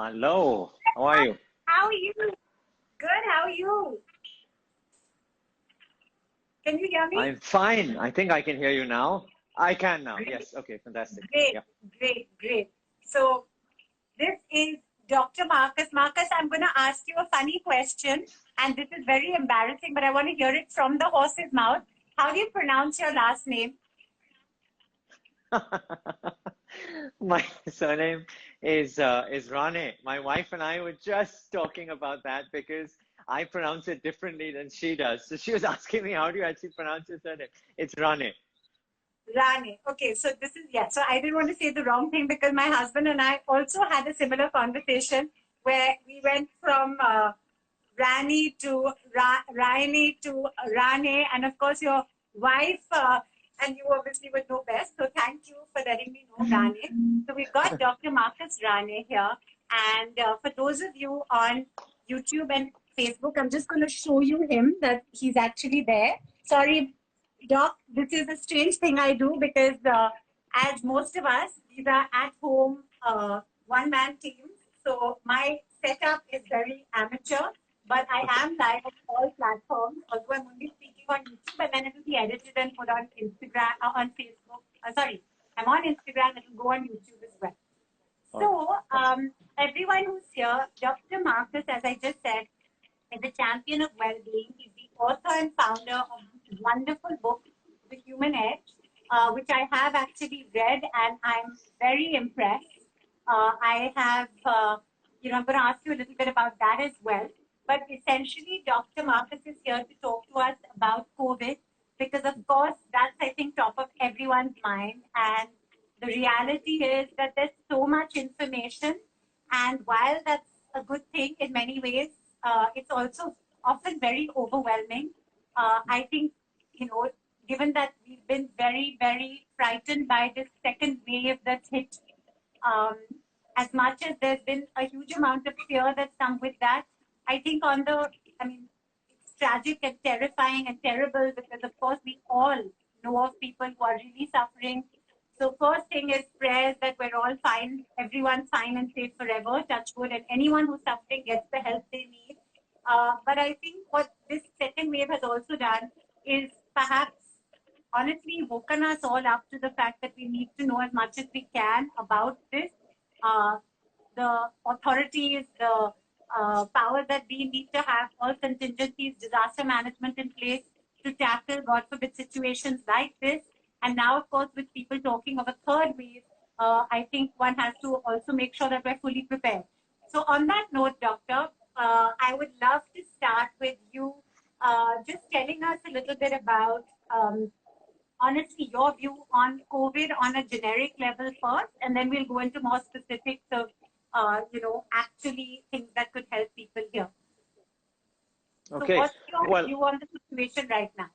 Hello, how are you? How are you? Good, how are you? Can you hear me? I'm fine. I think I can hear you now. I can now. Great, Yes. Okay. Fantastic. great, Yeah. great. So this is Dr. Marcus. Marcus, I'm going to ask you a funny question, and this is very embarrassing, but I want to hear it from the horse's mouth. How do you pronounce your last name? My surname is Rane. My wife and I were just talking about that because I pronounce it differently than she does. So she was asking me, how do you actually pronounce your surname? It's Rane. Rane. Okay, so this is, yeah. So I didn't want to say the wrong thing because my husband and I also had a similar conversation where we went from Rani to Rani to Rane, and of course your wife and you obviously would know best. So thank you for letting me know, Rane. So we've got Dr. Marcus Rane here, and for those of you on YouTube and Facebook, I'm just going to show you him that he's actually there. Sorry, Doc, this is a strange thing I do because as most of us, these are at home one-man teams. So my setup is very amateur, but I am live on all platforms. Although I'm only speaking on YouTube, and then it will be edited and put on Instagram, on Facebook. Sorry, I'm on Instagram. It will go on YouTube as well. So everyone who's here, Dr. Marcus, as I just said, is a champion of well-being. He's the author and founder of this wonderful book, The Human Edge, which I have actually read, and I'm very impressed. I have, I'm going to ask you a little bit about that as well. But essentially, Dr. Marcus is here to talk to us about COVID because, of course, that's, I think, top of everyone's mind. And the reality is that there's so much information. And while that's a good thing in many ways, it's also often very overwhelming. I think, given that we've been very, very frightened by this second wave that's hit, um, as much as there's been a huge amount of fear that's come with that, I think it's tragic and terrifying and terrible because, of course, we all know of people who are really suffering. So first thing is prayers that we're all fine, everyone's fine and safe forever, touch wood, and anyone who's suffering gets the help they need. But I think what this second wave has also done is perhaps honestly woken us all up to the fact that we need to know as much as we can about this. Uh, the authorities, the power that we need to have, all contingencies, disaster management in place to tackle, God forbid, situations like this. And now, of course, with people talking of a third wave, I think one has to also make sure that we're fully prepared. So on that note, Doctor, I would love to start with you just telling us a little bit about, honestly, your view on COVID on a generic level first, and then we'll go into more specifics of, actually things that could help people here. Okay. So what's your Well, view on the situation right now?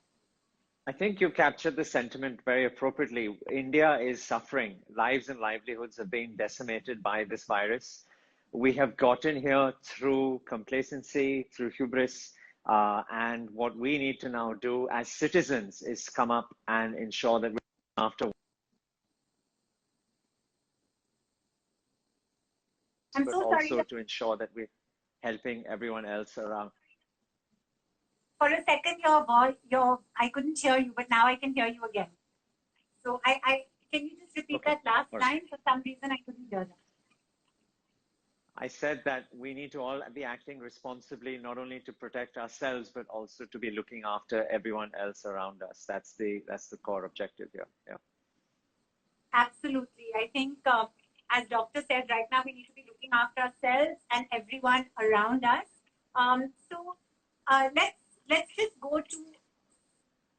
I think you captured the sentiment very appropriately. India is suffering. Lives and livelihoods have been decimated by this virus. We have gotten here through complacency, through hubris, and what we need to now do as citizens is come up and ensure that we after. I'm But so sorry. also to ensure that we're helping everyone else around. For a second, your voice, I couldn't hear you, but now I can hear you again. So can you just repeat that last line? For some reason, I couldn't hear that. I said that we need to all be acting responsibly, not only to protect ourselves, but also to be looking after everyone else around us. That's the core objective here. Yeah. Absolutely. I think, as Doctor said, right now we need to be looking after ourselves and everyone around us. Let's just go to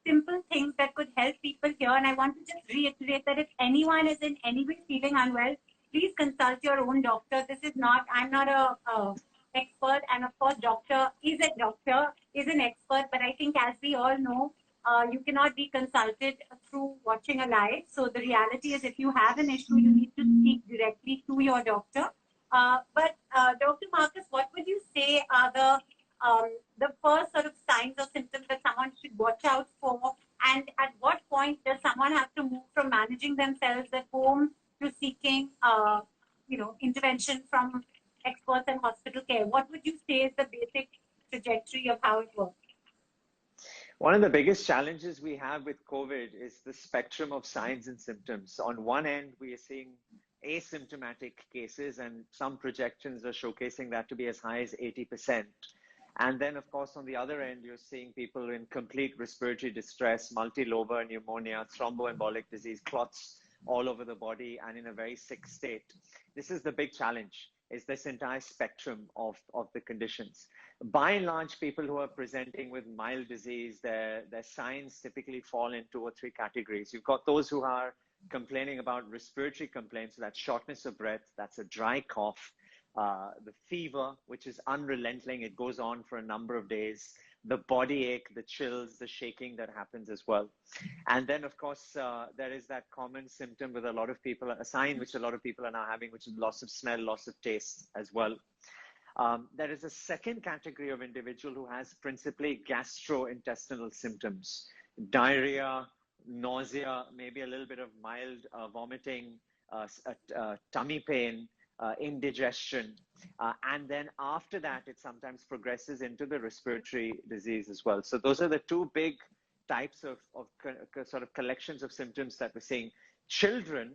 simple things that could help people here. And I want to just reiterate that if anyone is in any way feeling unwell, please consult your own doctor. I'm not a expert. And of course, doctor is an expert. But I think as we all know, you cannot be consulted through watching a live. So the reality is if you have an issue, you need to speak directly to your doctor. But Dr. Marcus, what would you say are the first sort of signs or symptoms that someone should watch out for? And at what point does someone have to move from managing themselves at home to seeking, intervention from experts and hospital care, what would you say is the basic trajectory of how it works? One of the biggest challenges we have with COVID is the spectrum of signs and symptoms. On one end, we are seeing asymptomatic cases, and some projections are showcasing that to be as high as 80%. And then, of course, on the other end, you're seeing people in complete respiratory distress, multilobar pneumonia, thromboembolic disease, clots all over the body, and in a very sick state. This is the big challenge, is this entire spectrum of the conditions. By and large, people who are presenting with mild disease, their signs typically fall in 2 or 3 categories. You've got those who are complaining about respiratory complaints, so that's shortness of breath, that's a dry cough, the fever, which is unrelenting, it goes on for a number of days, the body ache, the chills, the shaking that happens as well. And then, of course, there is that common symptom with a lot of people, a sign which a lot of people are now having, which is loss of smell, loss of taste as well. There is a second category of individual who has principally gastrointestinal symptoms, diarrhea, nausea, maybe a little bit of mild vomiting, tummy pain, indigestion. And then after that, it sometimes progresses into the respiratory disease as well. So those are the 2 big types of sort of collections of symptoms that we're seeing. Children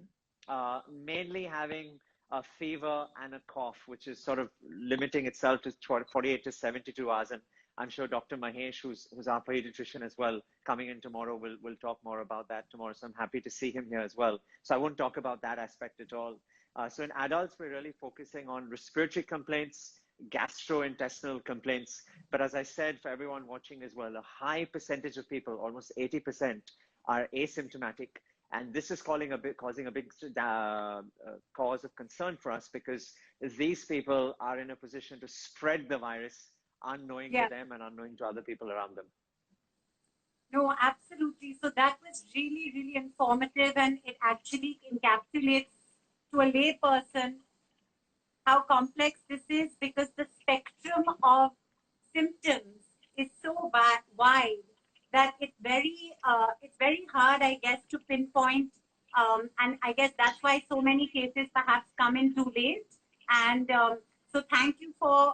mainly having a fever and a cough, which is sort of limiting itself to 48 to 72 hours. And I'm sure Dr. Mahesh, who's our pediatrician as well, coming in tomorrow, will talk more about that tomorrow. So I'm happy to see him here as well. So I won't talk about that aspect at all. So in adults, we're really focusing on respiratory complaints, gastrointestinal complaints. But as I said, for everyone watching as well, a high percentage of people, almost 80%, are asymptomatic. And this is causing a big cause of concern for us, because these people are in a position to spread the virus unknowing to them and unknowing to other people around them. No, absolutely. So that was really, really informative, and it actually encapsulates to a lay person how complex this is, because the spectrum of symptoms is so wide that it's very hard, I guess, to pinpoint. And I guess that's why so many cases perhaps come in too late. And so thank you for,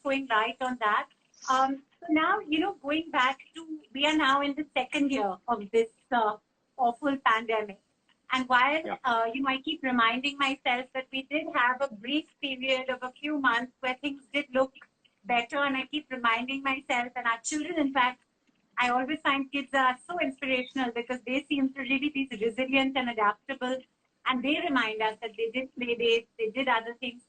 throwing light on that. So now, going back to, we are now in the 2nd year of this awful pandemic. And while, I keep reminding myself that we did have a brief period of a few months where things did look better, and I keep reminding myself, and our children, in fact, I always find kids are so inspirational because they seem to really be resilient and adaptable, and they remind us that they did play dates, they did other things.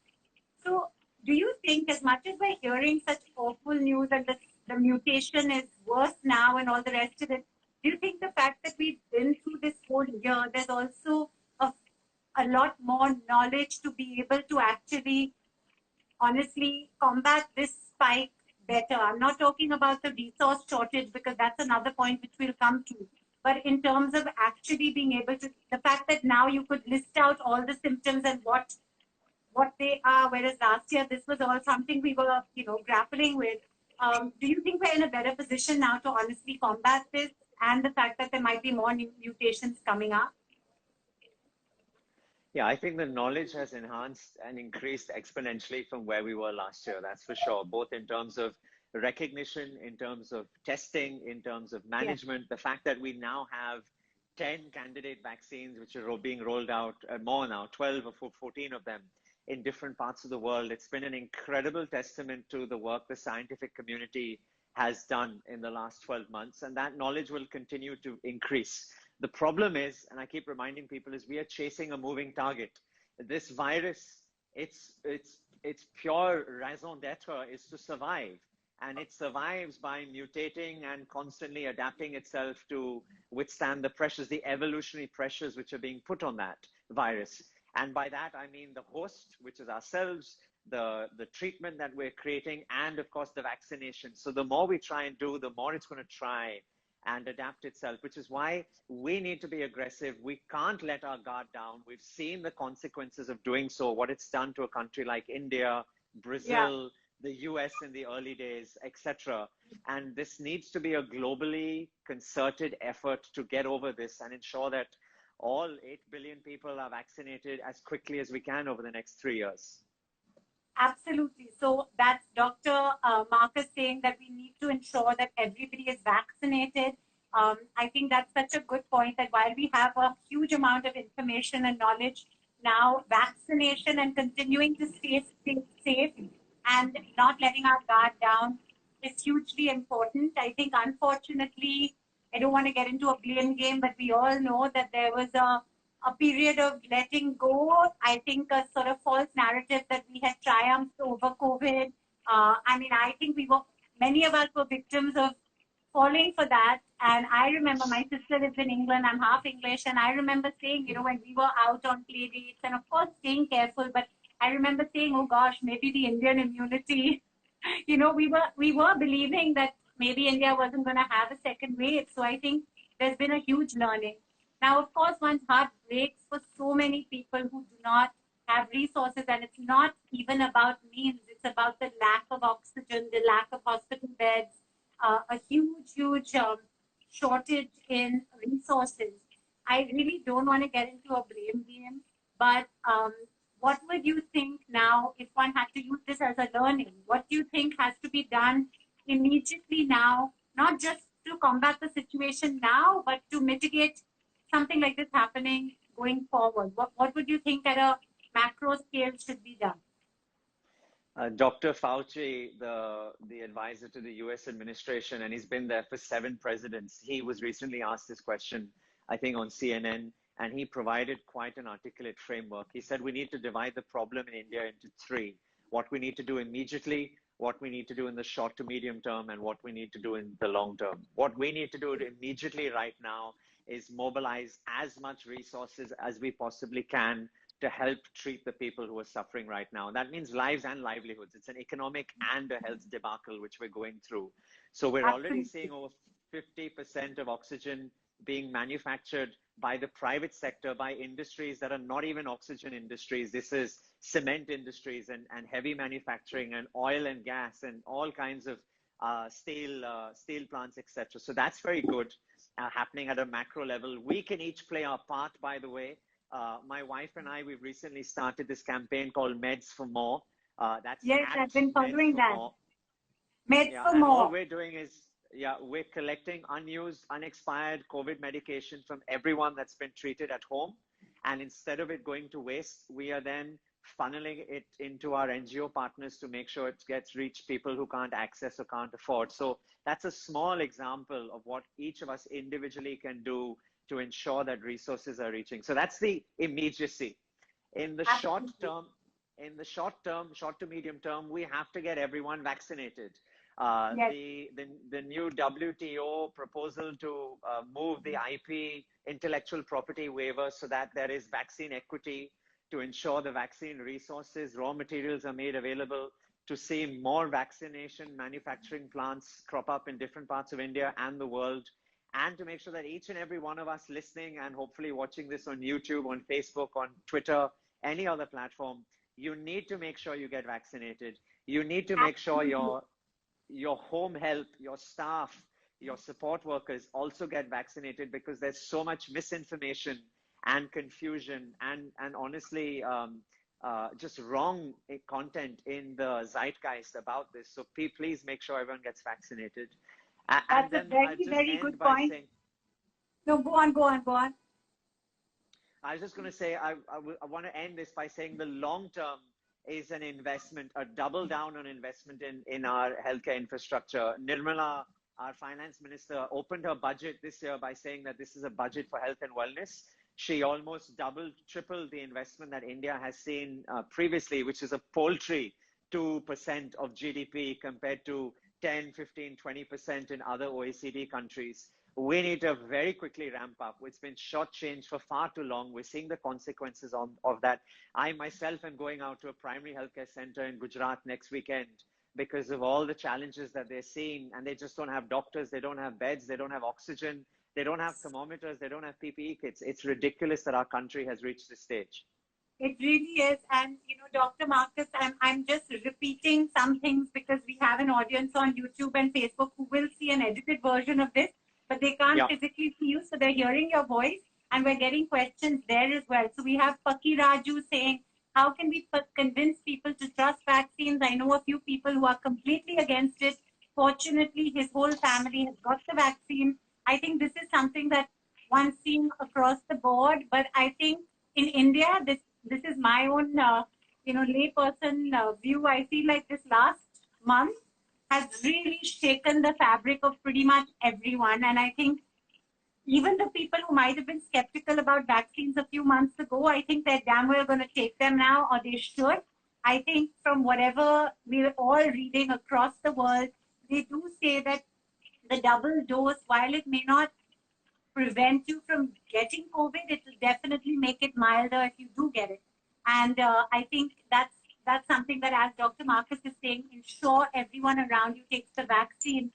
So do you think, as much as we're hearing such awful news and the mutation is worse now and all the rest of it, do you think the fact that we've been through this whole year, there's also a lot more knowledge to be able to actually, honestly, combat this spike better? I'm not talking about the resource shortage, because that's another point which we'll come to. But in terms of actually being able to, the fact that now you could list out all the symptoms and what they are, whereas last year this was all something we were, grappling with. Do you think we're in a better position now to honestly combat this, and the fact that there might be more new mutations coming up? Yeah, I think the knowledge has enhanced and increased exponentially from where we were last year, that's for sure, both in terms of recognition, in terms of testing, in terms of management. The fact that we now have 10 candidate vaccines, which are being rolled out, more now, 12 or 14 of them in different parts of the world. It's been an incredible testament to the work the scientific community has done in the last 12 months, and that knowledge will continue to increase. The problem is, and I keep reminding people, is we are chasing a moving target. This virus, its pure raison d'etre is to survive, and it survives by mutating and constantly adapting itself to withstand the pressures, the evolutionary pressures which are being put on that virus. And by that, I mean the host, which is ourselves, the treatment that we're creating, and of course the vaccination. So the more we try and do, the more it's going to try and adapt itself, which is why we need to be aggressive. We can't let our guard down. We've seen the consequences of doing so, what it's done to a country like India, Brazil, the US in the early days, etc. And this needs to be a globally concerted effort to get over this and ensure that all 8 billion people are vaccinated as quickly as we can over the next 3 years. Absolutely. So that's Dr. Marcus saying that we need to ensure that everybody is vaccinated. I think that's such a good point that while we have a huge amount of information and knowledge now, vaccination and continuing to stay safe and not letting our guard down is hugely important. I think, unfortunately, I don't want to get into a blame game, but we all know that there was a period of letting go. I think a sort of false narrative that we had triumphed over COVID. I mean, I think many of us were victims of falling for that. And I remember my sister lives in England, I'm half English, and I remember saying, when we were out on play dates, and of course staying careful, but I remember saying, oh gosh, maybe the Indian immunity, we were believing that maybe India wasn't going to have a second wave. So I think there's been a huge learning. Now, of course, one's heart breaks for so many people who do not have resources, and it's not even about means. It's about the lack of oxygen, the lack of hospital beds, a huge shortage in resources. I really don't want to get into a blame game, but what would you think now if one had to use this as a learning? What do you think has to be done immediately now, not just to combat the situation now, but to mitigate something like this happening going forward? What would you think at a macro scale should be done? Dr. Fauci, the advisor to the US administration, and he's been there for 7 presidents, he was recently asked this question, I think on CNN, and he provided quite an articulate framework. He said we need to divide the problem in India into 3. What we need to do immediately, what we need to do in the short to medium term, and what we need to do in the long term. What we need to do immediately right now is mobilize as much resources as we possibly can to help treat the people who are suffering right now. That means lives and livelihoods. It's an economic and a health debacle which we're going through. So we're already seeing over 50% of oxygen being manufactured by the private sector, by industries that are not even oxygen industries. This is cement industries and heavy manufacturing and oil and gas and all kinds of steel plants, etc. So that's very good happening at a macro level. We can each play our part, by the way. My wife and I, we've recently started this campaign called Meds for More. Yes, I've been following that. Meds for and More. All we're doing is, we're collecting unused, unexpired COVID medication from everyone that's been treated at home. And instead of it going to waste, we are then funneling it into our NGO partners to make sure it gets reached people who can't access or can't afford. So that's a small example of what each of us individually can do to ensure that resources are reaching. So that's the immediacy. In the short to medium term, we have to get everyone vaccinated. Yes. The new WTO proposal to move the IP intellectual property waiver so that there is vaccine equity, to ensure the vaccine resources, raw materials are made available, to see more vaccination manufacturing plants crop up in different parts of India and the world, and to make sure that each and every one of us listening and hopefully watching this on YouTube, on Facebook, on Twitter, any other platform, you need to make sure you get vaccinated. You need to make sure your home health, your staff, your support workers also get vaccinated, because there's so much misinformation and confusion and honestly just wrong content in the zeitgeist about this. So please make sure everyone gets vaccinated. That's a very good point. No, go on. I was just going to say, I want to end this by saying the long term is an investment, a double down on investment in our healthcare infrastructure. Nirmala, our finance minister, opened her budget this year by saying that this is a budget for health and wellness. She almost tripled the investment that India has seen previously, which is a paltry 2% of GDP compared to 10, 15, 20% in other OECD countries. We need to very quickly ramp up. It's been shortchanged for far too long. We're seeing the consequences of that. I myself am going out to a primary healthcare center in Gujarat next weekend because of all the challenges that they're seeing, and they just don't have doctors, they don't have beds, they don't have oxygen, they don't have thermometers, they don't have PPE kits. It's ridiculous that our country has reached this stage. It really is. And, Dr. Marcus, I'm just repeating some things because we have an audience on YouTube and Facebook who will see an edited version of this, but they can't physically see you. So they're hearing your voice and we're getting questions there as well. So we have Paki Raju saying, how can we convince people to trust vaccines. I know a few people who are completely against it. Fortunately, his whole family has got the vaccine. I think this is something that one's seeing across the board. But I think in India, this is my own, layperson view. I feel like this last month has really shaken the fabric of pretty much everyone. And I think even the people who might have been skeptical about vaccines a few months ago, I think they're damn well going to take them now, or they should. I think from whatever we're all reading across the world, they do say that the double dose, while it may not prevent you from getting COVID, it will definitely make it milder if you do get it. And I think that's something that, as Dr. Marcus is saying, ensure everyone around you takes the vaccine.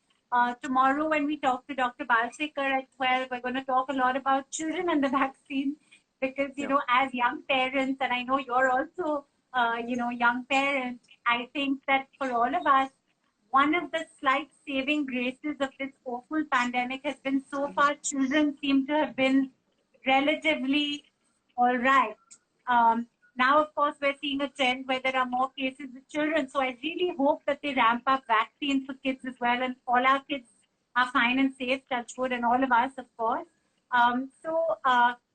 Tomorrow, when we talk to Dr. Balsekar at 12, we're going to talk a lot about children and the vaccine because, as young parents, and I know you're also, young parents, I think that for all of us, one of the slight saving graces of this awful pandemic has been so far children seem to have been relatively all right. Now, of course, we're seeing a trend where there are more cases with children. So I really hope that they ramp up vaccines for kids as well. And all our kids are fine and safe, touch wood, and all of us, of course.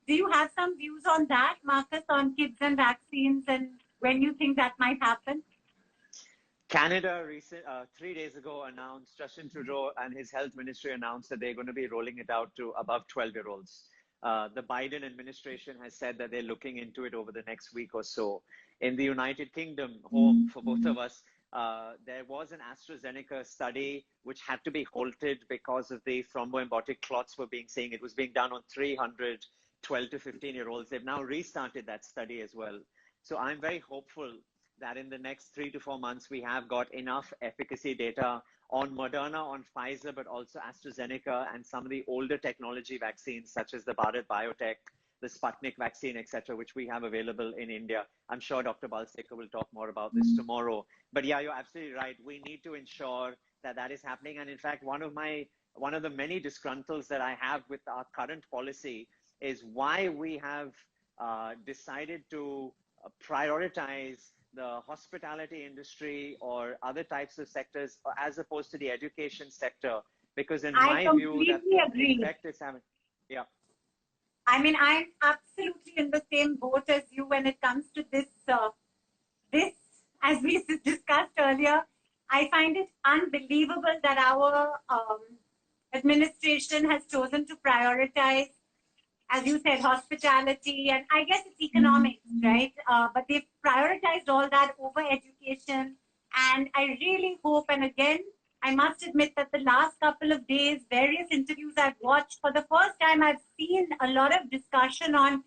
Do you have some views on that, Marcus, on kids and vaccines and when you think that might happen? Canada 3 days ago announced, Justin Trudeau and his health ministry announced that they're going to be rolling it out to above 12-year-olds. The Biden administration has said that they're looking into it over the next week or so. In the United Kingdom, home for both of us, there was an AstraZeneca study which had to be halted because of the thromboembolic clots saying it was being done on 300 12 to 15-year-olds. They've now restarted that study as well. So I'm very hopeful that in the next 3 to 4 months, we have got enough efficacy data on Moderna, on Pfizer, but also AstraZeneca and some of the older technology vaccines, such as the Bharat Biotech, the Sputnik vaccine, etc., which we have available in India. I'm sure Dr. Balsekar will talk more about this tomorrow. But yeah, you're absolutely right. We need to ensure that that is happening. And in fact, one of the many disgruntles that I have with our current policy is why we have decided to prioritize the hospitality industry or other types of sectors as opposed to the education sector, because in my view, that the effect is having. Yeah. I mean, I'm absolutely in the same boat as you when it comes to this. As we discussed earlier, I find it unbelievable that our administration has chosen to prioritize, as you said, hospitality, and I guess it's economics, right? But they've prioritized all that over education. And I really hope, and again, I must admit that the last couple of days, various interviews I've watched, for the first time, I've seen a lot of discussion on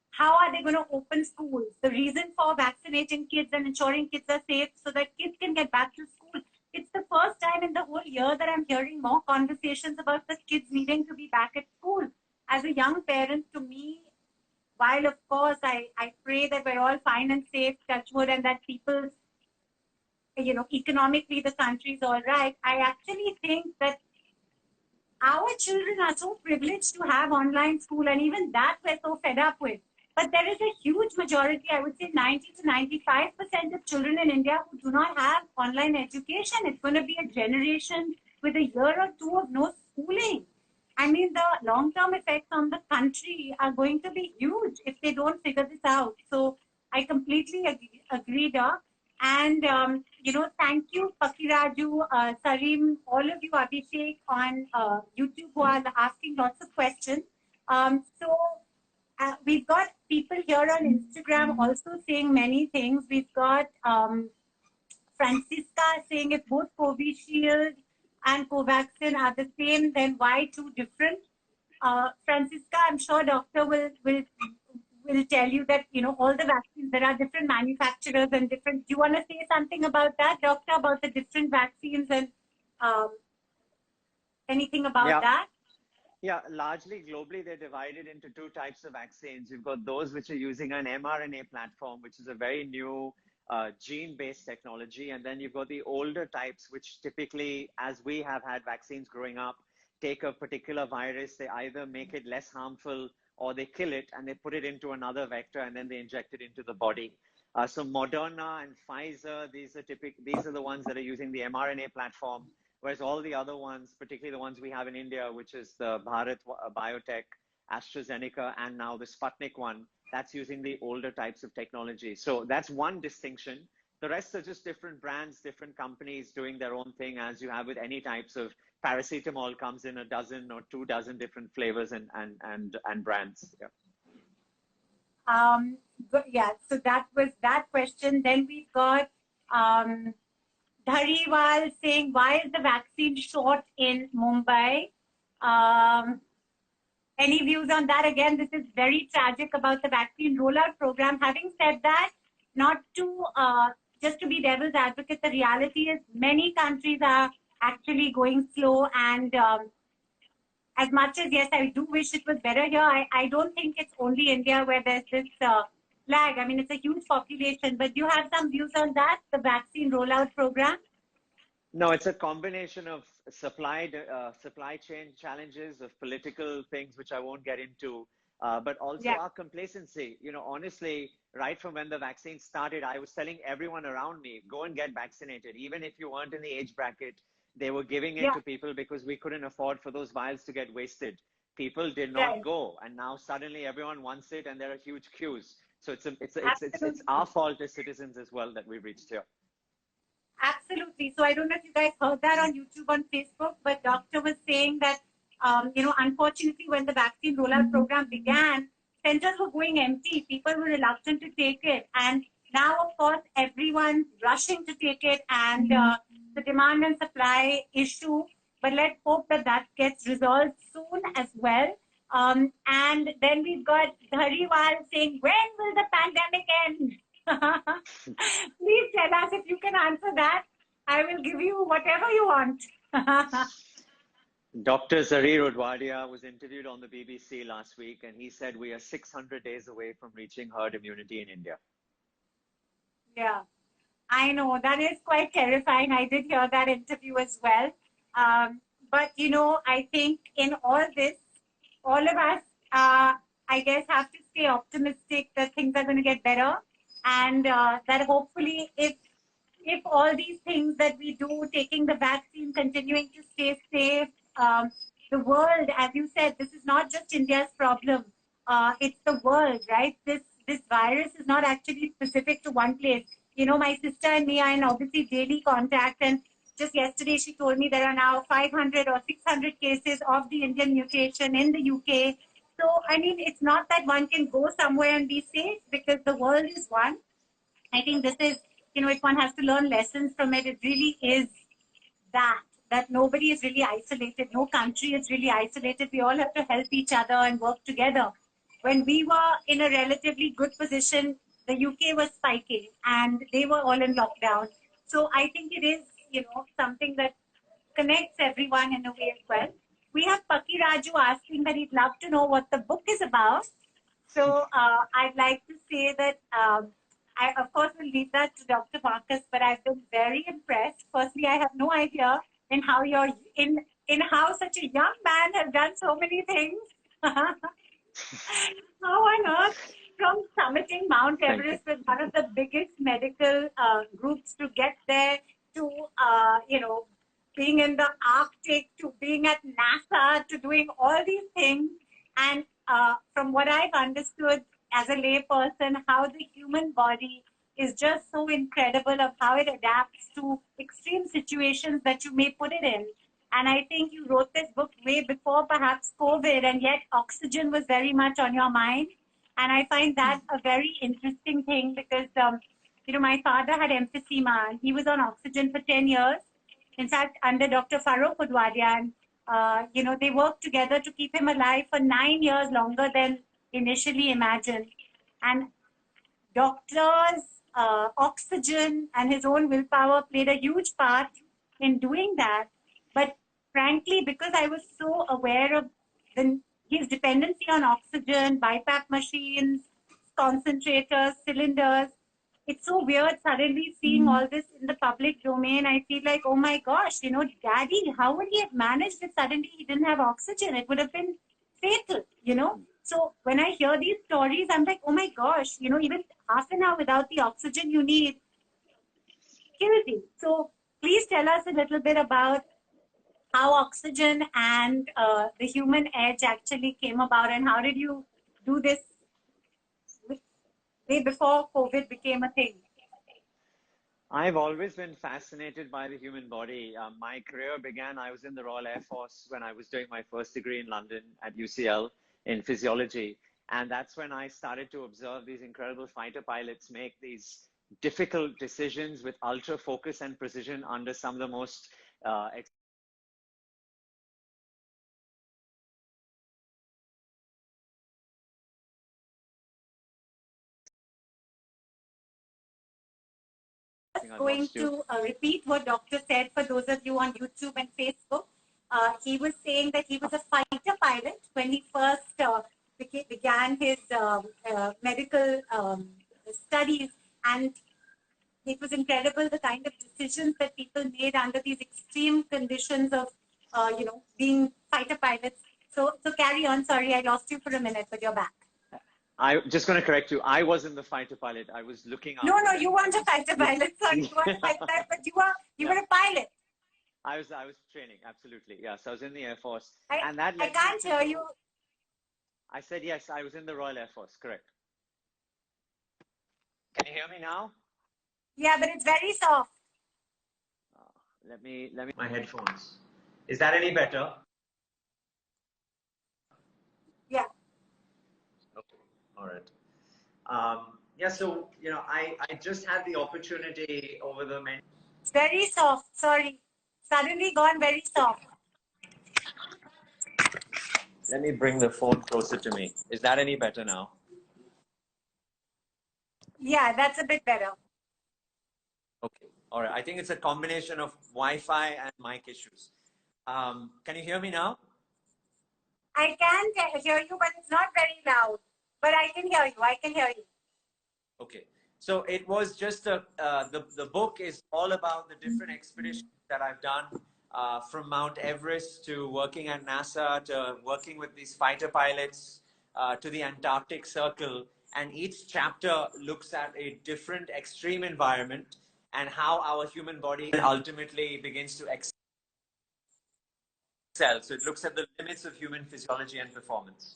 how are they going to open schools, the reason for vaccinating kids and ensuring kids are safe so that kids can get back to school. It's the first time in the whole year that I'm hearing more conversations about the kids needing to be back at school. As a young parent, to me, while of course I pray that we're all fine and safe, touch wood, and that people, economically the country's all right, I actually think that our children are so privileged to have online school, and even that we're so fed up with. But there is a huge majority, I would say 90 to 95% of children in India who do not have online education. It's going to be a generation with a year or two of no schooling. I mean, the long-term effects on the country are going to be huge if they don't figure this out. So I completely agree, Doc. And, thank you, Pakiraju, Sarim, all of you, Abhishek, on YouTube who are asking lots of questions. We've got people here on Instagram also saying many things. We've got Francisca saying if both Covishield and Covaxin are the same, then why two different? Francisca, I'm sure doctor will tell you that, all the vaccines, there are different manufacturers and different. Do you want to say something about that, doctor, about the different vaccines and anything about that? Yeah, largely globally, they're divided into two types of vaccines. You've got those which are using an mRNA platform, which is a very new gene-based technology. And then you've got the older types, which typically, as we have had vaccines growing up, take a particular virus, they either make it less harmful or they kill it and they put it into another vector and then they inject it into the body. So Moderna and Pfizer, these are the ones that are using the mRNA platform, whereas all the other ones, particularly the ones we have in India, which is the Bharat Biotech, AstraZeneca, and now the Sputnik one, that's using the older types of technology. So that's one distinction. The rest are just different brands, different companies doing their own thing, as you have with any types of paracetamol comes in a dozen or 2 dozen different flavors and brands. Yeah. Yeah, so that was that question. Then we've got Dhariwal saying, why is the vaccine short in Mumbai? Any views on that? Again, this is very tragic about the vaccine rollout program. Having said that, not to just to be devil's advocate, the reality is many countries are actually going slow, and as much as, yes, I do wish it was better here, I don't think it's only India where there's this lag. I mean, it's a huge population, but do you have some views on that, the vaccine rollout program? No, it's a combination of supply chain challenges, of political things, which I won't get into, but also our complacency. You know, honestly, right from when the vaccine started, I was telling everyone around me, go and get vaccinated. Even if you weren't in the age bracket, they were giving it to people because we couldn't afford for those vials to get wasted. People did not go, and now suddenly everyone wants it, and there are huge queues. So it's our fault as citizens as well that we've reached here. Absolutely. So I don't know if you guys heard that on YouTube, on Facebook, but doctor was saying that, you know, unfortunately, when the vaccine rollout program began, centers were going empty. People were reluctant to take it. And now, of course, everyone's rushing to take it, and the demand and supply issue. But let's hope that that gets resolved soon as well. And then we've got Dhariwal saying, when will the pandemic end? Please tell us if you can answer that. I will give you whatever you want. Dr. Zarir Udwadia was interviewed on the BBC last week, and he said we are 600 days away from reaching herd immunity in India. Yeah, I know. That is quite terrifying. I did hear that interview as well. But, you know, I think in all this, all of us, I guess, have to stay optimistic that things are going to get better. And that hopefully, if all these things that we do, taking the vaccine, continuing to stay safe, the world, as you said, this is not just India's problem. It's the world, right? This virus is not actually specific to one place. You know, my sister and me are in obviously daily contact, and just yesterday she told me there are now 500 or 600 cases of the Indian mutation in the UK. So, I mean, it's not that one can go somewhere and be safe, because the world is one. I think this is, you know, if one has to learn lessons from it, it really is that nobody is really isolated. No country is really isolated. We all have to help each other and work together. When we were in a relatively good position, the UK was spiking and they were all in lockdown. So I think it is, you know, something that connects everyone in a way as well. We have Paki Raju asking that he'd love to know what the book is about. So I'd like to say that I, of course, will leave that to Dr. Marcus, but I've been very impressed. Firstly, I have no idea in how how such a young man has done so many things. How on earth, from summiting Mount Everest with one of the biggest medical groups to get there, to you know, being in the Arctic, to being at NASA, to doing all these things. And from what I've understood as a layperson, how the human body is just so incredible of how it adapts to extreme situations that you may put it in. And I think you wrote this book way before perhaps COVID, and yet oxygen was very much on your mind. And I find that a very interesting thing, because, you know, my father had emphysema and he was on oxygen for 10 years. In fact, under Dr. Farooq Udwadia, and, you know, they worked together to keep him alive for 9 years longer than initially imagined. And doctors, oxygen, and his own willpower played a huge part in doing that. But frankly, because I was so aware of his dependency on oxygen, BiPAP machines, concentrators, cylinders, it's so weird suddenly seeing all this in the public domain. I feel like, oh my gosh, you know, Daddy, how would he have managed if suddenly he didn't have oxygen? It would have been fatal, you know? So when I hear these stories, I'm like, oh my gosh, even half an hour without the oxygen you need kills you. So please tell us a little bit about how oxygen and the human edge actually came about, and how did you do this way before COVID became a thing? I've always been fascinated by the human body. My career began, I was in the Royal Air Force when I was doing my first degree in London at UCL in physiology. And that's when I started to observe these incredible fighter pilots make these difficult decisions with ultra focus and precision under some of the most Going to repeat what Doctor said for those of you on YouTube and Facebook. He was saying that he was a fighter pilot when he first began his medical studies, and it was incredible the kind of decisions that people made under these extreme conditions of, being fighter pilots. So carry on. Sorry, I lost you for a minute, but you're back. I'm just going to correct you. I wasn't the fighter pilot. I was looking after No, you weren't a fighter pilot. Sorry, you weren't a fighter pilot, but you were a pilot. I was training, absolutely. Yes, I was in the Air Force. And that I can't hear you. I said yes, I was in the Royal Air Force, correct. Can you hear me now? Yeah, but it's very soft. Let me my headphones. Is that any better? Yeah. Okay. All right. Yeah, so I just had the opportunity over the many. It's very soft. Sorry, suddenly gone very soft. Let me bring the phone closer to me. Is that any better now? Yeah, that's a bit better. Okay. All right. I think it's a combination of Wi-Fi and mic issues. Can you hear me now? I can hear you, but it's not very loud. But I can hear you. I can hear you. Okay. So it was just the book is all about the different expeditions that I've done, from Mount Everest to working at NASA to working with these fighter pilots, to the Antarctic Circle. And each chapter looks at a different extreme environment and how our human body ultimately begins to excel. So it looks at the limits of human physiology and performance.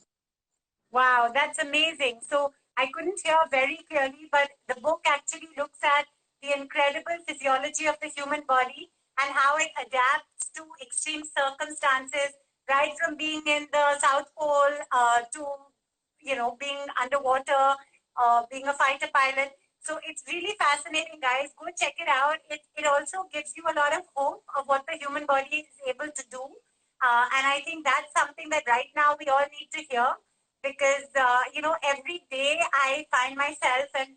Wow, that's amazing. So I couldn't hear very clearly, but the book actually looks at the incredible physiology of the human body and how it adapts to extreme circumstances, right from being in the South Pole to, being underwater, being a fighter pilot. So it's really fascinating, guys. Go check it out. It also gives you a lot of hope of what the human body is able to do. And I think that's something that right now we all need to hear, because, every day I find myself, and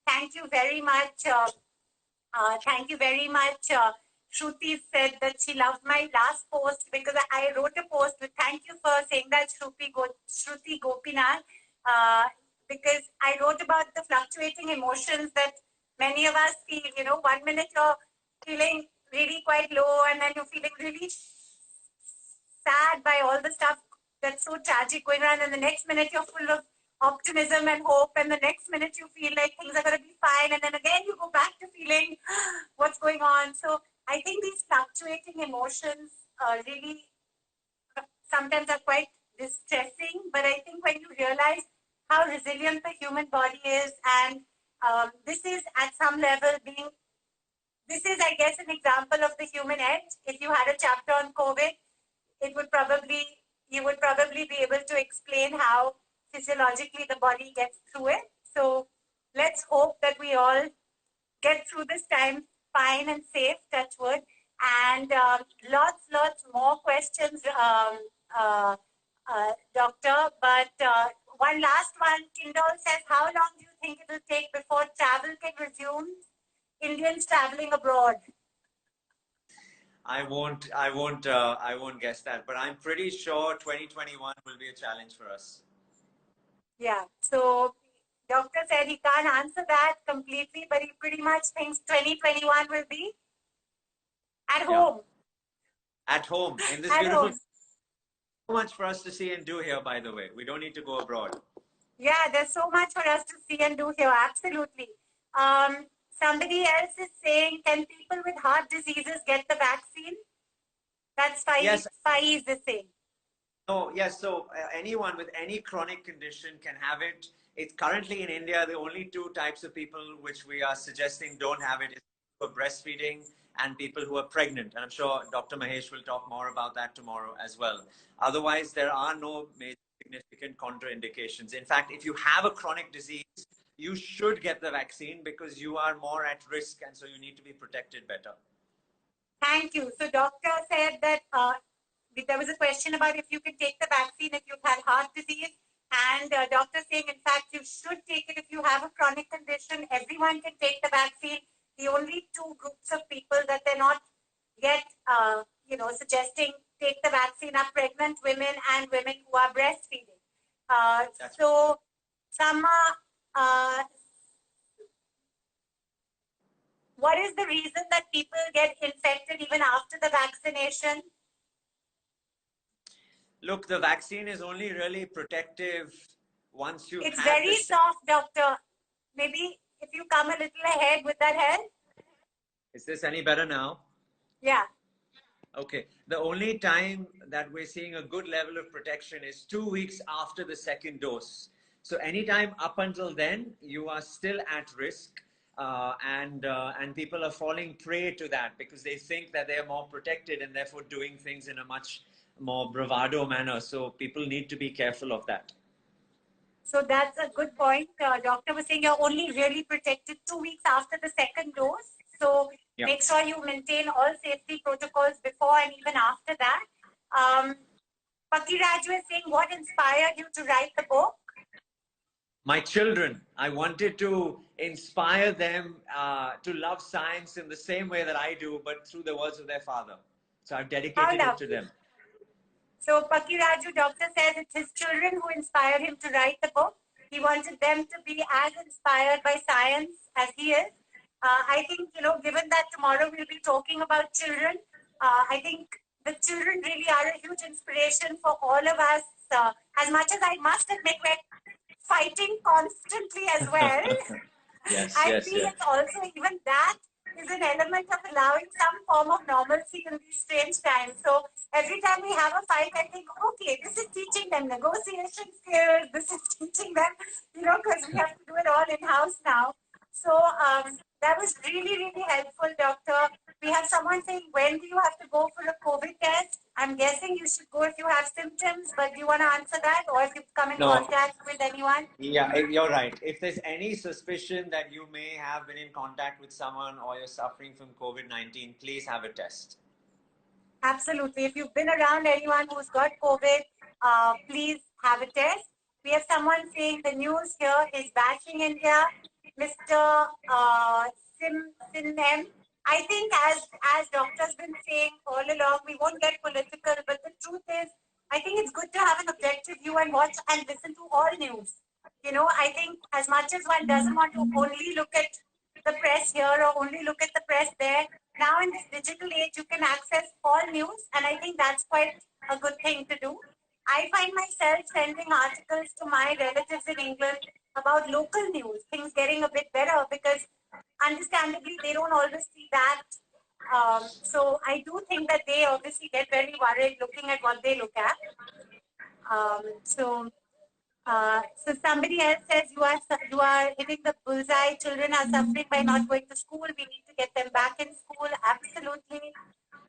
thank you very much. Thank you very much. Shruti said that she loved my last post because I wrote a post with thank you for saying that, Shruti Gopinath, because I wrote about the fluctuating emotions that many of us feel. 1 minute you're feeling really quite low, and then you're feeling really sad by all the stuff that's so tragic going on, and the next minute you're full of optimism and hope, and the next minute you feel like things are going to be fine, and then again you go back to feeling what's going on. So I think these fluctuating emotions really sometimes are quite distressing, but I think when you realize how resilient the human body is, and this is at some level this is, I guess, an example of the human edge. If you had a chapter on COVID, you would probably be able to explain how physiologically the body gets through it. So let's hope that we all get through this time fine and safe, touch wood. And lots more questions, Doctor. But one last one. Kindle says, how long do you think it will take before travel can resume? Indians traveling abroad. I won't guess that, but I'm pretty sure 2021 will be a challenge for us. Yeah. So doctor said he can't answer that completely, but he pretty much thinks 2021 will be at home. At home in this beautiful. So much for us to see and do here, by the way. We don't need to go abroad. Yeah, there's so much for us to see and do here. Absolutely. Somebody else is saying, can people with heart diseases get the vaccine? That's Yes. Faiz is saying. No, yes. So anyone with any chronic condition can have it. It's currently in India, the only two types of people which we are suggesting don't have it is for breastfeeding and people who are pregnant. And I'm sure Dr. Mahesh will talk more about that tomorrow as well. Otherwise, there are no major significant contraindications. In fact, if you have a chronic disease, you should get the vaccine because you are more at risk and so you need to be protected better. Thank you. So doctor said that there was a question about if you can take the vaccine if you've had heart disease. And doctor saying, in fact, you should take it if you have a chronic condition. Everyone can take the vaccine. The only two groups of people that they're not yet, suggesting take the vaccine are pregnant women and women who are breastfeeding. So, Sama, what is the reason that people get infected even after the vaccination? Look, the vaccine is only really protective once you've It's had very soft, doctor. Maybe if you come a little ahead, would that help? Is this any better now? Yeah. Okay. The only time that we're seeing a good level of protection is 2 weeks after the second dose. So anytime up until then, you are still at risk. And people are falling prey to that because they think that they are more protected and therefore doing things in a much more bravado manner. So people need to be careful of that. So that's a good point. Doctor was saying you're only really protected 2 weeks after the second dose. So make sure you maintain all safety protocols before and even after that. Pakiraju is saying, what inspired you to write the book? My children. I wanted to inspire them to love science in the same way that I do, but through the words of their father. So I've dedicated it to them. So Pakiraju, doctor says it's his children who inspired him to write the book. He wanted them to be as inspired by science as he is. I think, given that tomorrow we'll be talking about children, I think the children really are a huge inspiration for all of us. As much as I must admit, we're fighting constantly as well. I feel it's also even that is an element of allowing some form of normalcy in these strange times. So every time we have a fight, I think, okay, this is teaching them negotiation skills. This is teaching them, because we have to do it all in-house now. So that was really, really helpful, doctor. We have someone saying, when do you have to go for a COVID test? I'm guessing you should go if you have symptoms, but do you want to answer that? Or if you've come in contact with anyone? Yeah, you're right. If there's any suspicion that you may have been in contact with someone or you're suffering from COVID-19, please have a test. Absolutely. If you've been around anyone who's got COVID, please have a test. We have someone saying the news here is bashing India. Mr. Sinem. I think as doctor's been saying all along, we won't get political, but the truth is, I think it's good to have an objective view and watch and listen to all news. I think as much as one doesn't want to only look at the press here or only look at the press there, now in this digital age, you can access all news, and I think that's quite a good thing to do. I find myself sending articles to my relatives in England about local news, things getting a bit better because understandably they don't always see that. So I do think that they obviously get very worried looking at what they look at. So somebody else says you are hitting the bullseye. Children are suffering by not going to school. We need to get them back in school. Absolutely.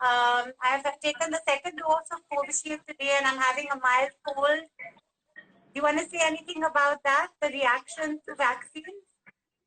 I have taken the second dose of Covishield today, and I'm having a mild cold. Do you want to say anything about that? The reaction to vaccines?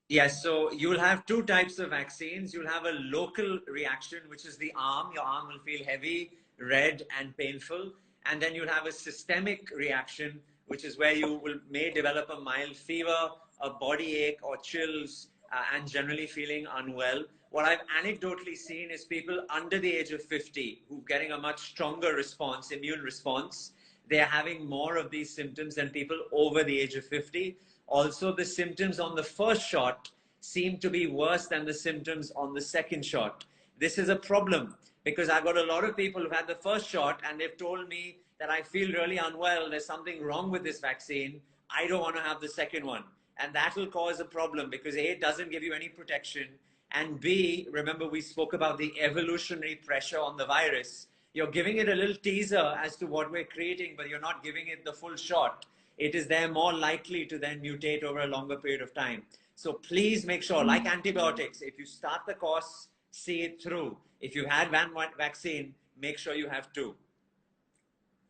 Yes, so you'll have two types of vaccines. You'll have a local reaction, which is the arm. Your arm will feel heavy, red, and painful. And then you'll have a systemic reaction, which is where you may develop a mild fever, a body ache, or chills, and generally feeling unwell. What I've anecdotally seen is people under the age of 50 who are getting a much stronger response, immune response. They're having more of these symptoms than people over the age of 50. Also, the symptoms on the first shot seem to be worse than the symptoms on the second shot. This is a problem because I've got a lot of people who've had the first shot and they've told me that I feel really unwell, there's something wrong with this vaccine, I don't want to have the second one. And that will cause a problem because A, it doesn't give you any protection. And B, remember we spoke about the evolutionary pressure on the virus. You're giving it a little teaser as to what we're creating, but you're not giving it the full shot. It is there more likely to then mutate over a longer period of time. So please make sure, like antibiotics, if you start the course, see it through. If you had one vaccine, make sure you have two.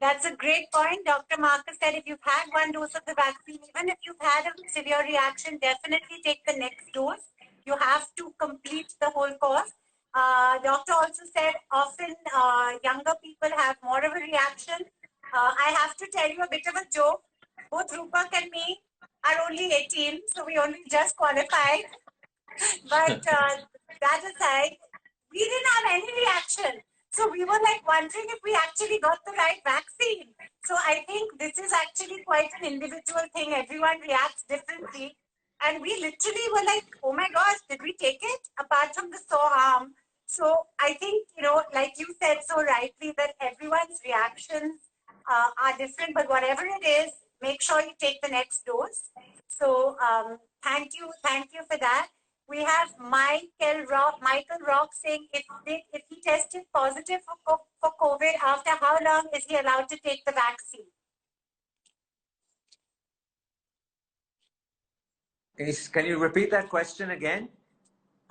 That's a great point. Dr. Marcus said if you've had one dose of the vaccine, even if you've had a severe reaction, definitely take the next dose. You have to complete the whole course. Doctor also said often younger people have more of a reaction. I have to tell you a bit of a joke. Both Rupak and me are only 18, so we only just qualified. But that aside, we didn't have any reaction. So we were like wondering if we actually got the right vaccine. So I think this is actually quite an individual thing. Everyone reacts differently. And we literally were like, oh my gosh, did we take it? Apart from the sore arm. So I think, you know, like you said so rightly, that everyone's reactions are different. But whatever it is, make sure you take the next dose. So thank you for that. We have Michael Rock saying if he tested positive for COVID, after how long is he allowed to take the vaccine? Can you repeat that question again?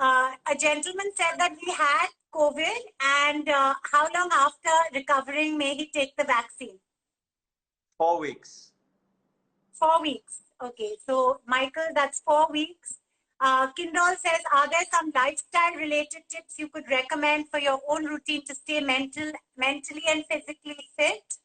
A gentleman said that he had COVID, and how long after recovering may he take the vaccine? 4 weeks. 4 weeks. Okay, so Michael, that's 4 weeks. Kindle says, are there some lifestyle-related tips you could recommend for your own routine to stay mentally and physically fit?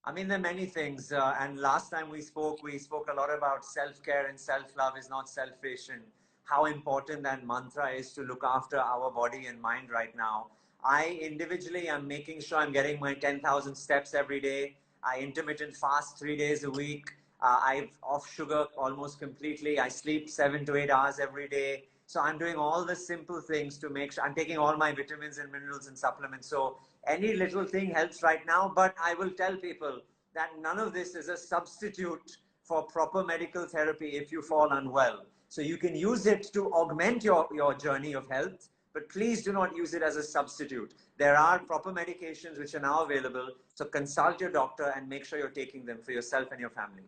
I mean, there are many things. And last time we spoke a lot about self-care and self-love is not selfish, and how important that mantra is to look after our body and mind right now. I individually am making sure I'm getting my 10,000 steps every day. I intermittent fast 3 days a week. I've off sugar almost completely. I sleep 7 to 8 hours every day. So I'm doing all the simple things to make sure I'm taking all my vitamins and minerals and supplements. So any little thing helps right now, but I will tell people that none of this is a substitute for proper medical therapy if you fall unwell. So you can use it to augment your journey of health, but please do not use it as a substitute. There are proper medications which are now available. So consult your doctor and make sure you're taking them for yourself and your family.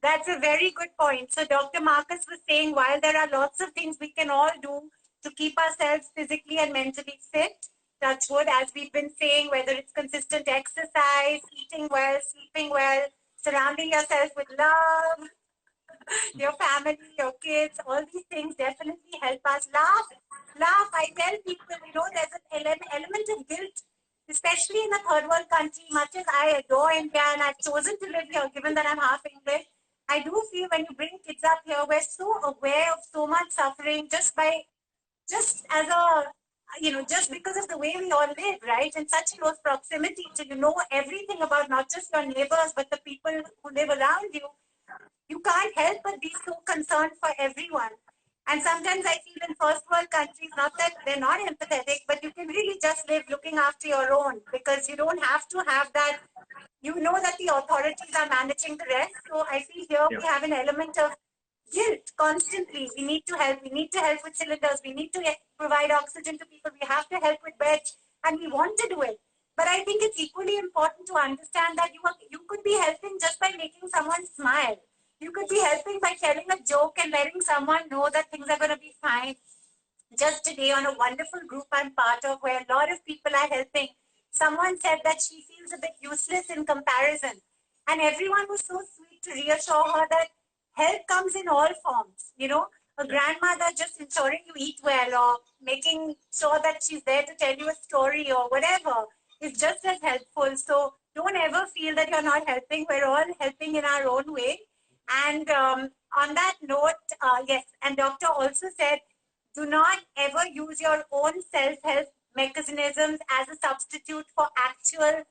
That's a very good point. So Dr. Marcus was saying, while there are lots of things we can all do to keep ourselves physically and mentally fit, touch wood, as we've been saying, whether it's consistent exercise, eating well, sleeping well, surrounding yourself with love, your family, your kids, all these things definitely help us. Laugh. I tell people, you know, there's an element of guilt, especially in a third world country. Much as I adore India and I've chosen to live here, given that I'm half English, I do feel when you bring kids up here, we're so aware of so much suffering just as a, you know, just because of the way we all live, right? In such close proximity to, you know, everything about not just your neighbors, but the people who live around you. You can't help but be so concerned for everyone. And sometimes I feel in first world countries, not that they're not empathetic, but you can really just live looking after your own because you don't have to have that. You know that the authorities are managing the rest. So I feel here we have an element of guilt constantly. We need to help. We need to help with cylinders. We need to provide oxygen to people. We have to help with beds, and we want to do it. But I think it's equally important to understand that you could be helping just by making someone smile. You could be helping by telling a joke and letting someone know that things are going to be fine. Just today on a wonderful group I'm part of where a lot of people are helping, someone said that she feels a bit useless in comparison. And everyone was so sweet to reassure her that help comes in all forms. You know, a grandmother just ensuring you eat well or making sure that she's there to tell you a story or whatever is just as helpful. So don't ever feel that you're not helping. We're all helping in our own way. And on that note, yes, and doctor also said, do not ever use your own self-help mechanisms as a substitute for actual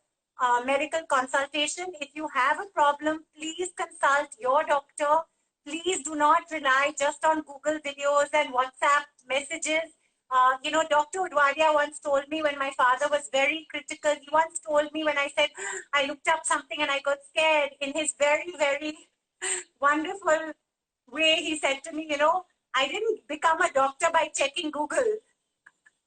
medical consultation. If you have a problem, please consult your doctor. Please do not rely just on Google videos and WhatsApp messages. Dr. Udwadia once told me when my father was very critical, he once told me when I said, I looked up something and I got scared, in his very, very wonderful way, he said to me, I didn't become a doctor by checking Google.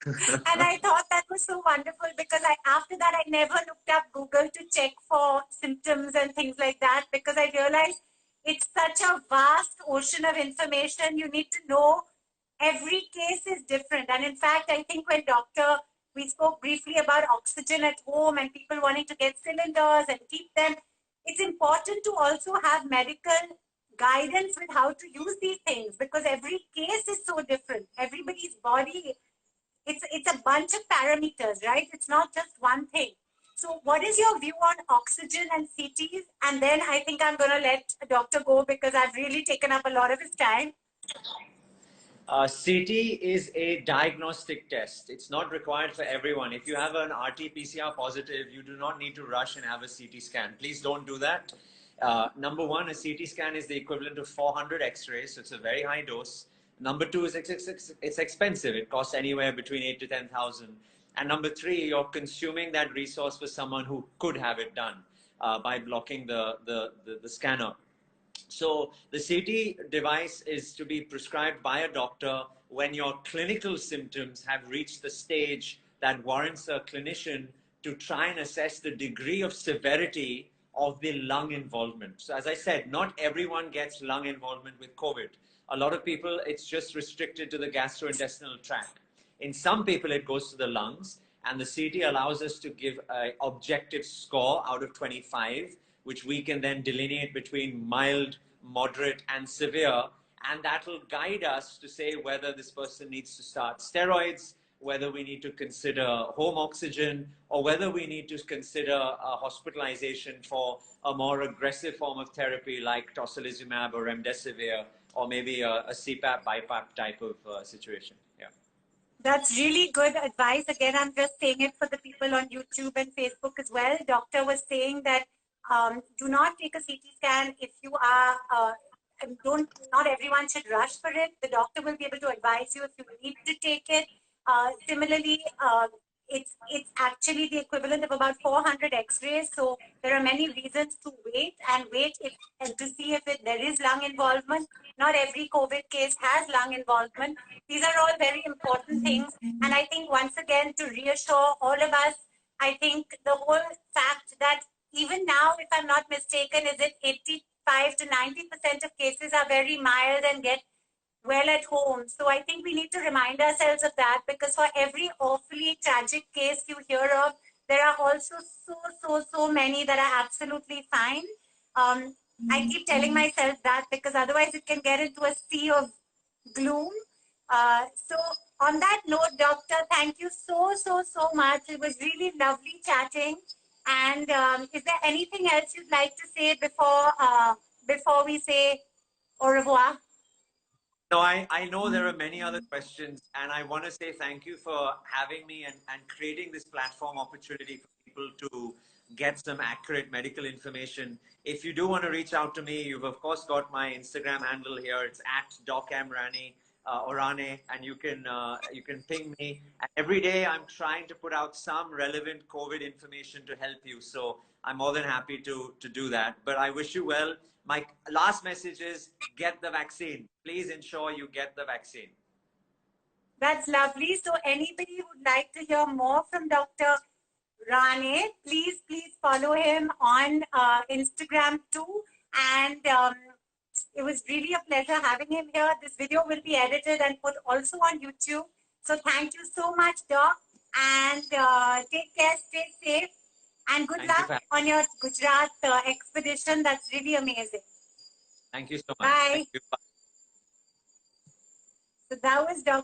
And I thought that was so wonderful because after that, I never looked up Google to check for symptoms and things like that, because I realized it's such a vast ocean of information. You need to know every case is different. And in fact, I think we spoke briefly about oxygen at home and people wanting to get cylinders and keep them. It's important to also have medical guidance with how to use these things, because every case is so different. Everybody's body, it's a bunch of parameters, right? It's not just one thing. So what is your view on oxygen and CTs? And then I think I'm going to let the doctor go because I've really taken up a lot of his time. CT is a diagnostic test. It's not required for everyone. If you have an RT-PCR positive, you do not need to rush and have a CT scan. Please don't do that. Number one, a CT scan is the equivalent of 400 X-rays, so it's a very high dose. Number two is it's expensive. It costs anywhere between 8 to 10,000. And number three, you're consuming that resource for someone who could have it done by blocking the scanner. So the CT device is to be prescribed by a doctor when your clinical symptoms have reached the stage that warrants a clinician to try and assess the degree of severity of the lung involvement. So as I said, not everyone gets lung involvement with COVID. A lot of people, it's just restricted to the gastrointestinal tract. In some people, it goes to the lungs, and the CT allows us to give an objective score out of 25, which we can then delineate between mild, moderate, and severe. And that will guide us to say whether this person needs to start steroids, whether we need to consider home oxygen, or whether we need to consider hospitalization for a more aggressive form of therapy like tocilizumab or remdesivir, or maybe a CPAP, BiPAP type of situation. Yeah. That's really good advice. Again, I'm just saying it for the people on YouTube and Facebook as well. Doctor was saying that do not take a CT scan if you are, not everyone should rush for it. The doctor will be able to advise you if you need to take it. Similarly, it's actually the equivalent of about 400 X-rays. So there are many reasons to wait and to see if there is lung involvement. Not every COVID case has lung involvement. These are all very important things. And I think once again, to reassure all of us, I think the whole fact that even now, if I'm not mistaken, is it 85 to 90% of cases are very mild and get well at home. So I think we need to remind ourselves of that, because for every awfully tragic case you hear of, there are also so many that are absolutely fine. I keep telling myself that because otherwise it can get into a sea of gloom. So on that note, doctor, thank you so much. It was really lovely chatting. And is there anything else you'd like to say before we say au revoir? No, I know there are many other questions, and I want to say thank you for having me and creating this platform opportunity for people to get some accurate medical information. If you do want to reach out to me, you've of course got my Instagram handle here. It's at DocMrani. Orane, and you can ping me. And every day I'm trying to put out some relevant COVID information to help you. So I'm more than happy to do that. But I wish you well. My last message is get the vaccine. Please ensure you get the vaccine. That's lovely. So anybody who'd like to hear more from Dr. Rane, please follow him on Instagram too. And it was really a pleasure having him here. This video will be edited and put also on YouTube. So thank you so much, Doc. And take care, stay safe. And good luck on your Gujarat expedition. That's really amazing. Thank you so much. Bye. Thank you. Bye. So that was Dr.